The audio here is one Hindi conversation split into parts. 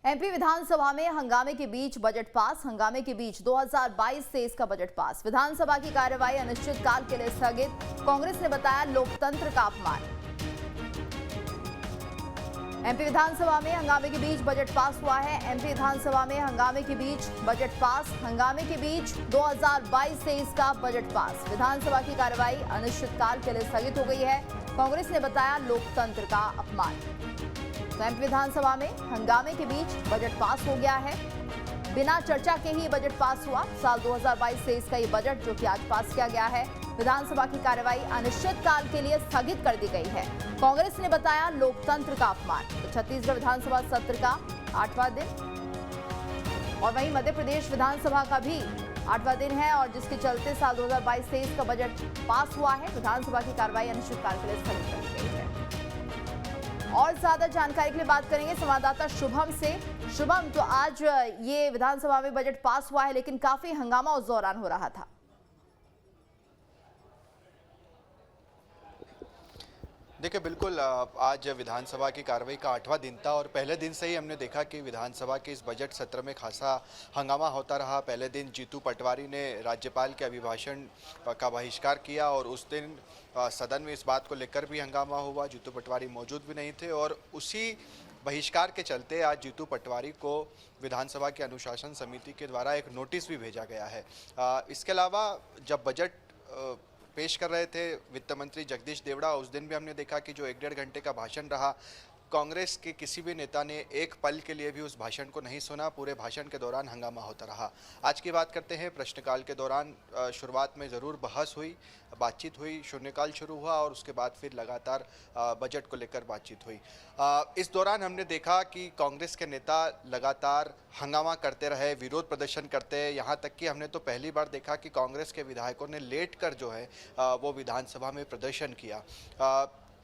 एमपी विधानसभा में हंगामे के बीच बजट पास। हंगामे के बीच 2022-23 का बजट पास। विधानसभा की कार्यवाही अनिश्चितकाल के लिए स्थगित। कांग्रेस ने बताया लोकतंत्र का अपमान। एमपी विधानसभा में हंगामे के बीच बजट पास हुआ है। एमपी विधानसभा में हंगामे के बीच बजट पास। हंगामे के बीच 2022-23 का बजट पास। विधानसभा की कार्यवाही अनिश्चितकाल के लिए स्थगित हो गई है। कांग्रेस ने बताया लोकतंत्र का अपमान। तो एमपी विधानसभा में हंगामे के बीच बजट पास हो गया है। बिना चर्चा के ही बजट पास हुआ। साल 2022-23 का ये बजट जो कि आज पास किया गया है। विधानसभा की कार्यवाही अनिश्चितकाल के लिए स्थगित कर दी गई है। कांग्रेस ने बताया लोकतंत्र का अपमान। तो छत्तीसगढ़ विधानसभा सत्र का 8वां दिन और वहीं मध्य प्रदेश विधानसभा का भी 8वां दिन है और जिसके चलते साल 2022-23 का बजट पास हुआ है। विधानसभा की कार्यवाही अनिश्चितकाल के लिए स्थगित कर दी गई है। और ज्यादा जानकारी के लिए बात करेंगे संवाददाता शुभम से। शुभम, तो आज ये विधानसभा में बजट पास हुआ है लेकिन काफी हंगामा उस दौरान हो रहा था। देखिए, बिल्कुल आज विधानसभा की कार्रवाई का 8वां दिन था और पहले दिन से ही हमने देखा कि विधानसभा के इस बजट सत्र में खासा हंगामा होता रहा। पहले दिन जीतू पटवारी ने राज्यपाल के अभिभाषण का बहिष्कार किया और उस दिन सदन में इस बात को लेकर भी हंगामा हुआ। जीतू पटवारी मौजूद भी नहीं थे और उसी बहिष्कार के चलते आज जीतू पटवारी को विधानसभा की अनुशासन समिति के द्वारा एक नोटिस भी भेजा गया है। इसके अलावा जब बजट पेश कर रहे थे वित्त मंत्री जगदीश देवड़ा, उस दिन भी हमने देखा कि जो 1-1.5 घंटे का भाषण रहा, कांग्रेस के किसी भी नेता ने एक पल के लिए भी उस भाषण को नहीं सुना। पूरे भाषण के दौरान हंगामा होता रहा। आज की बात करते हैं। प्रश्नकाल के दौरान शुरुआत में ज़रूर बहस हुई, बातचीत हुई, शून्यकाल शुरू हुआ और उसके बाद फिर लगातार बजट को लेकर बातचीत हुई। इस दौरान हमने देखा कि कांग्रेस के नेता लगातार हंगामा करते रहे, विरोध प्रदर्शन करते, यहाँ तक कि हमने तो पहली बार देखा कि कांग्रेस के विधायकों ने लेट कर जो है वो विधानसभा में प्रदर्शन किया।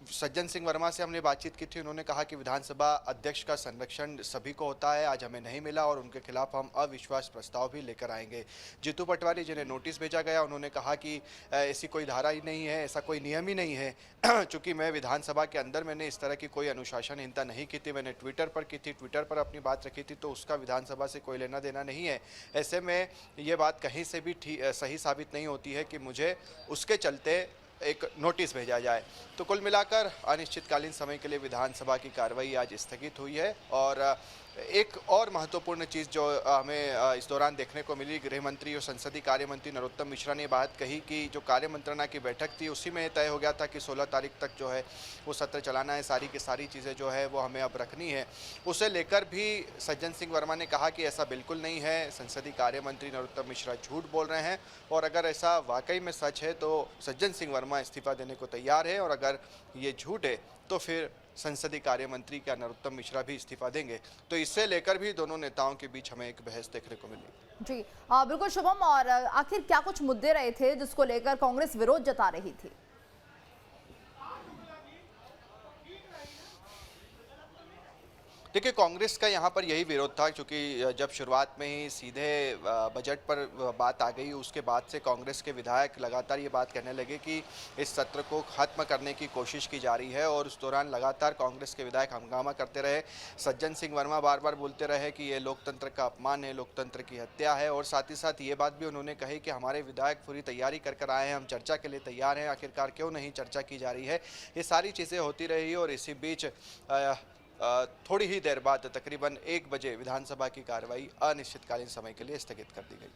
सज्जन सिंह वर्मा से हमने बातचीत की थी। उन्होंने कहा कि विधानसभा अध्यक्ष का संरक्षण सभी को होता है, आज हमें नहीं मिला और उनके खिलाफ हम अविश्वास प्रस्ताव भी लेकर आएंगे। जीतू पटवारी जिन्हें नोटिस भेजा गया, उन्होंने कहा कि ऐसी कोई धारा ही नहीं है, ऐसा कोई नियम ही नहीं है। चूँकि मैं विधानसभा के अंदर मैंने इस तरह की कोई अनुशासनहीनता नहीं की थी, मैंने ट्विटर पर की थी, ट्विटर पर अपनी बात रखी थी, तो उसका विधानसभा से कोई लेना देना नहीं है। ऐसे में ये बात कहीं से भी सही साबित नहीं होती है कि मुझे उसके चलते एक नोटिस भेजा जाए। तो कुल मिलाकर अनिश्चितकालीन समय के लिए विधानसभा की कार्रवाई आज स्थगित हुई है। और एक और महत्वपूर्ण चीज़ जो हमें इस दौरान देखने को मिली, गृह मंत्री और संसदीय कार्य मंत्री नरोत्तम मिश्रा ने बात कही कि जो कार्य मंत्रणा की बैठक थी उसी में तय हो गया था कि 16 तारीख तक जो है वो सत्र चलाना है, सारी की सारी चीज़ें जो है वो हमें अब रखनी है। उसे लेकर भी सज्जन सिंह वर्मा ने कहा कि ऐसा बिल्कुल नहीं है, संसदीय कार्य मंत्री नरोत्तम मिश्रा झूठ बोल रहे हैं और अगर ऐसा वाकई में सच है तो सज्जन सिंह वर्मा इस्तीफा देने को तैयार है और अगर ये झूठ है तो फिर संसदीय कार्य मंत्री क्या नरोत्तम मिश्रा भी इस्तीफा देंगे। तो इससे लेकर भी दोनों नेताओं के बीच हमें एक बहस देखने को मिली। जी बिल्कुल शुभम, और आखिर क्या कुछ मुद्दे रहे थे जिसको लेकर कांग्रेस विरोध जता रही थी? देखिए, कांग्रेस का यहाँ पर यही विरोध था क्योंकि जब शुरुआत में ही सीधे बजट पर बात आ गई, उसके बाद से कांग्रेस के विधायक लगातार ये बात कहने लगे कि इस सत्र को खत्म करने की कोशिश की जा रही है और उस दौरान लगातार कांग्रेस के विधायक हंगामा करते रहे। सज्जन सिंह वर्मा बार बार बोलते रहे कि ये लोकतंत्र का अपमान है, लोकतंत्र की हत्या है और साथ ही साथ ये बात भी उन्होंने कही कि हमारे विधायक पूरी तैयारी कर आए हैं, हम चर्चा के लिए तैयार हैं, आखिरकार क्यों नहीं चर्चा की जा रही है। ये सारी चीज़ें होती रही और इसी बीच थोड़ी ही देर बाद तकरीबन 1 बजे विधानसभा की कार्रवाई अनिश्चितकालीन समय के लिए स्थगित कर दी गई।